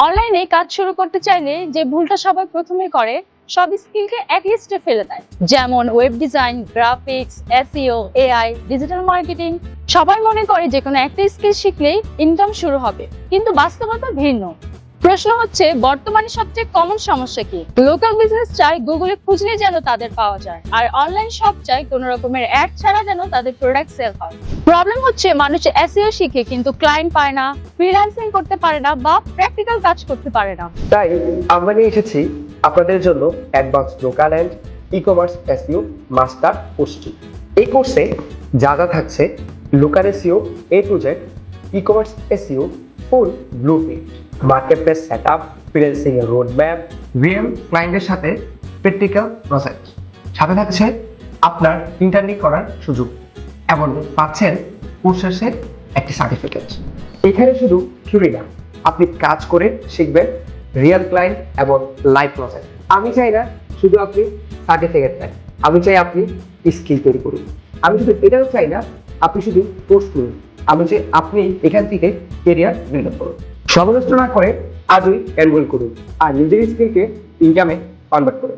অনলাইনে কাজ শুরু করতে চাইলে যে ভুলটা সবাই প্রথমে করে, সব স্কিলকে এক লিস্টে ফেলে দেয়। যেমন web design, graphics, SEO, AI, digital marketing. সবাই মনে করে যে কোনো একটা স্কিল শিখলেই ইনকাম শুরু হবে, কিন্তু বাস্তবতা ভিন্ন। প্রশ্ন হচ্ছে, বর্তমানে সবচেয়ে কমন সমস্যা কি? লোকাল বিজনেস চায় গুগলে খুঁজলে যেন তাদের পাওয়া যায়, আর অনলাইন শপ চায় কোনো রকমের অ্যাড ছাড়া যেন তাদের প্রোডাক্ট সেল হয়। প্রবলেম হচ্ছে, মানুষ এসইও শিখে কিন্তু ক্লায়েন্ট পায় না, ফ্রিল্যান্সিং করতে পারে না, বা প্র্যাকটিক্যাল কাজ করতে পারে না। তাই আমরা নিয়ে এসেছি আপনাদের জন্য advance local and e commerce SEO master কোর্সটি। এই কোর্সে যা যা থাকছে: local SEO A to Z, e commerce SEO full blueprint, market place set up, ফ্রিল্যান্সিং এর রোড ম্যাপ, ভিএম ক্লায়েন্টের সাথে প্র্যাকটিক্যাল প্রজেক্ট, সাথে থাকছে আপনার ইন্টার্নি করার সুযোগ এবং পাচ্ছেন কোর্স শেষে একটি সার্টিফিকেট। এখানে শুধু থিওরি না, আপনি কাজ করে শিখবেন রিয়েল ক্লায়েন্ট এবং লাইভ প্রজেক্ট। আমি চাই না শুধু আপনি সার্টিফিকেট নেন, আমি চাই আপনি স্কিল তৈরি করুন। আমি শুধু এটাও চাই না আপনি শুধু কোর্স করুন, আমি চাই আপনি এখান থেকে কেরিয়ার ডেভেলপ করুন। সময় নষ্ট না করে আজই এনরোল করুন আর নিজের স্কিলকে ইনকামে কনভার্ট করুন।